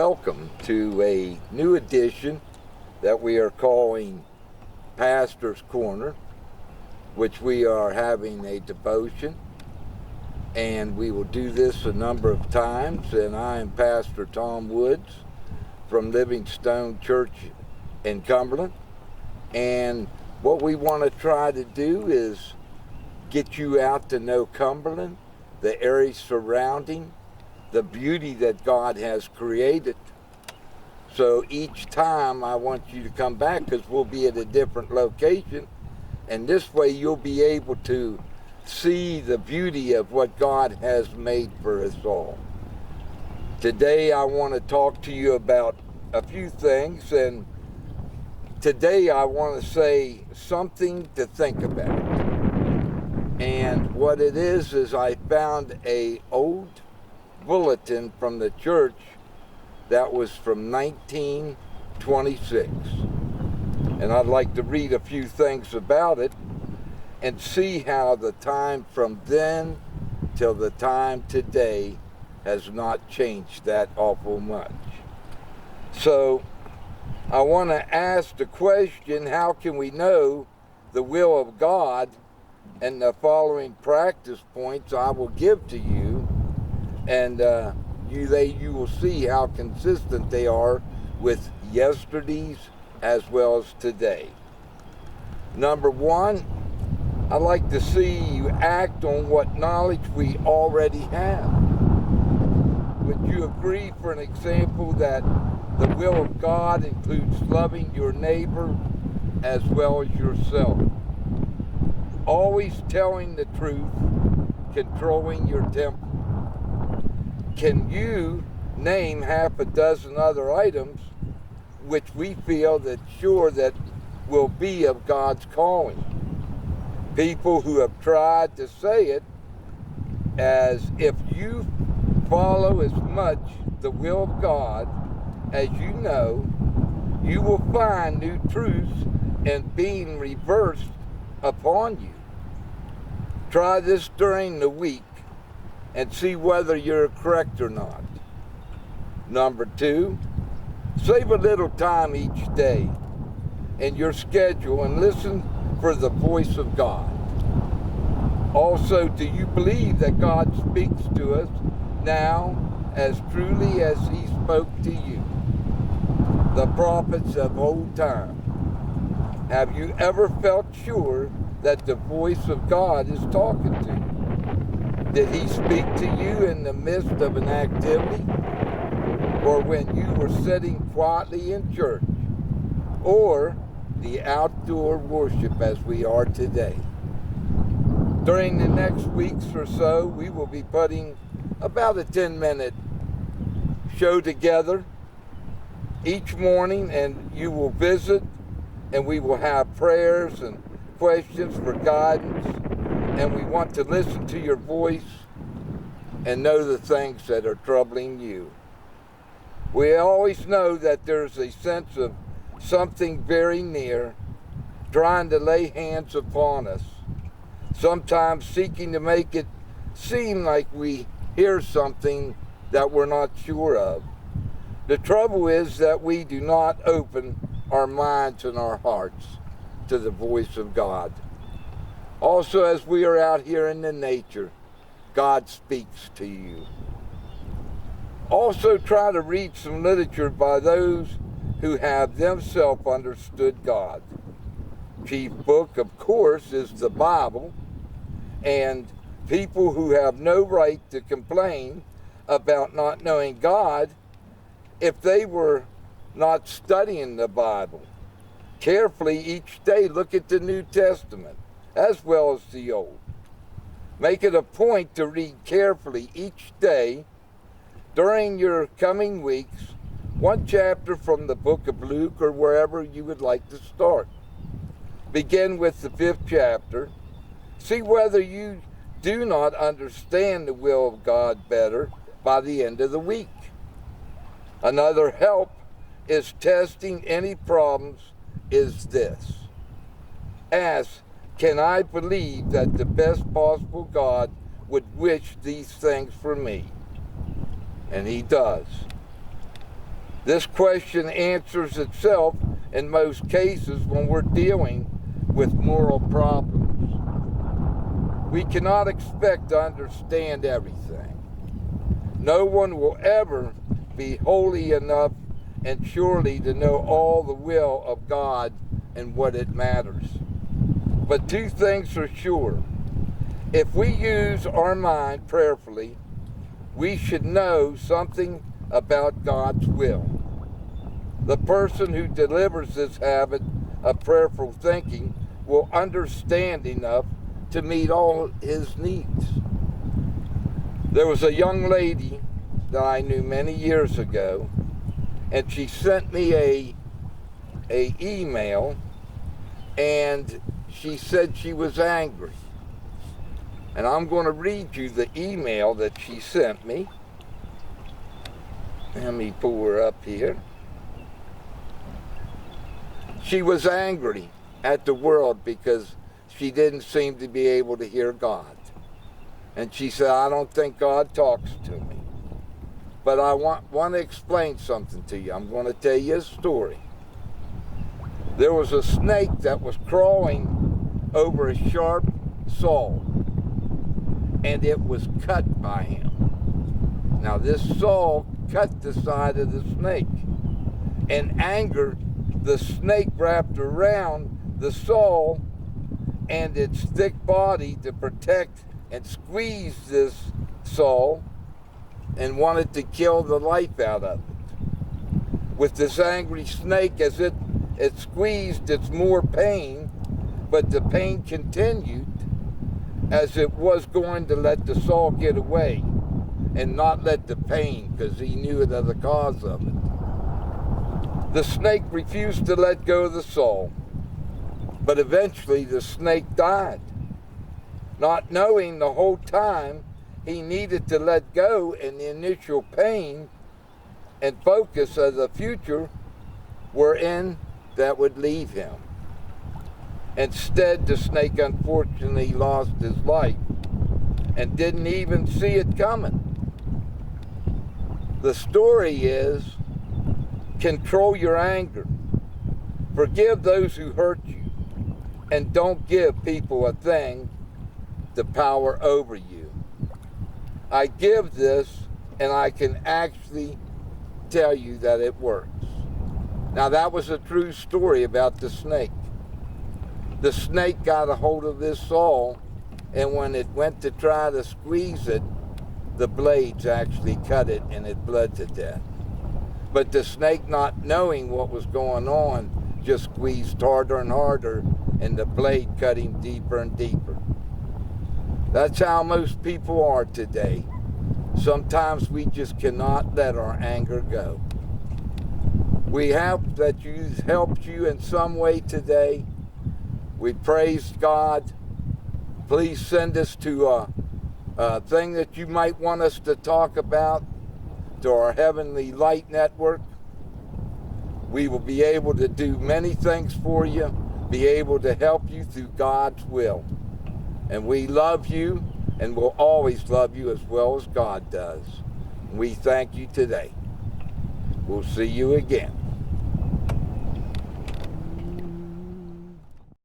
welcome to a new edition that we are calling Pastor's Corner, which we are having a devotion, and we will do this a number of times. And I am Pastor Tom Woods from Livingstone Church in Cumberland, and what we want to try to do is get you out to know Cumberland, the area surrounding, the beauty that God has created. So each time I want you to come back, because we'll be at a different location, and this way you'll be able to see the beauty of what God has made for us all. Today I want to talk to you about a few things, and today I want to say something to think about. And what it is I found a old bulletin from the church that was from 1926. And I'd like to read a few things about it and see how the time from then till the time today has not changed that awful much. So I want to ask the question, how can we know the will of God? And the following practice points I will give to you, and you will see how consistent they are with yesterday's as well as today. Number one, I'd like to see you act on what knowledge we already have. Would you agree, for an example, that the will of God includes loving your neighbor as well as yourself? Always telling the truth, controlling your temper. Can you name half a dozen other items which we feel that sure that will be of God's calling? People who have tried to say it as if you follow as much the will of God as you know, you will find new truths and being reversed upon you. Try this during the week and see whether you're correct or not. Number two, save a little time each day in your schedule and listen for the voice of God. Also, do you believe that God speaks to us now as truly as He spoke to you? The prophets of old time. Have you ever felt sure that the voice of God is talking to you? Did He speak to you in the midst of an activity, or when you were sitting quietly in church, or the outdoor worship as we are today? During the next weeks or so, we will be putting about a 10-minute show together each morning, and you will visit, and we will have prayers and questions for guidance, and we want to listen to your voice and know the things that are troubling you. We always know that there's a sense of something very near trying to lay hands upon us, sometimes seeking to make it seem like we hear something that we're not sure of. The trouble is that we do not open our minds and our hearts to the voice of God. Also, as we are out here in the nature, God speaks to you. Also, try to read some literature by those who have themselves understood God. Chief book, of course, is the Bible, and people who have no right to complain about not knowing God if they were not studying the Bible carefully each day. Look at the New Testament as well as the Old. Make it a point to read carefully each day during your coming weeks, one chapter from the book of Luke or wherever you would like to start. Begin with the 5th chapter. See whether you do not understand the will of God better by the end of the week. Another help is testing any problems is this. Ask, can I believe that the best possible God would wish these things for me? And He does. This question answers itself in most cases when we're dealing with moral problems. We cannot expect to understand everything. No one will ever be holy enough and surely to know all the will of God and what it matters. But two things are sure. If we use our mind prayerfully, we should know something about God's will. The person who delivers this habit of prayerful thinking will understand enough to meet all his needs. There was a young lady that I knew many years ago, and she sent me a email, and she said she was angry. And I'm going to read you the email that she sent me. Let me pull her up here. She was angry at the world because she didn't seem to be able to hear God. And she said, I don't think God talks to me. But I want to explain something to you. I'm going to tell you a story. There was a snake that was crawling over a sharp saw, and it was cut by him. Now this saw cut the side of the snake. In anger, the snake wrapped around the saw and its thick body to protect and squeeze this saw and wanted to kill the life out of it. With this angry snake, as it squeezed, it's more pain, but the pain continued as it was going to let the saw get away and not let the pain, because he knew it as the cause of it. The snake refused to let go of the saw, but eventually the snake died, not knowing the whole time he needed to let go in the initial pain and focus on the future wherein that would leave him. Instead, the snake unfortunately lost his life and didn't even see it coming. The story is, control your anger, forgive those who hurt you, and don't give people a thing the power over you. I give this, and I can actually tell you that it works. Now that was a true story about the snake. The snake got a hold of this saw, and when it went to try to squeeze it, the blades actually cut it and it bled to death. But the snake, not knowing what was going on, just squeezed harder and harder, and the blade cut him deeper and deeper. That's how most people are today. Sometimes we just cannot let our anger go. We hope that you've helped you in some way today. We praise God. Please send us to a thing that you might want us to talk about, to our Heavenly Light Network. We will be able to do many things for you, be able to help you through God's will. And we love you, and will always love you as well as God does. We thank you today. We'll see you again.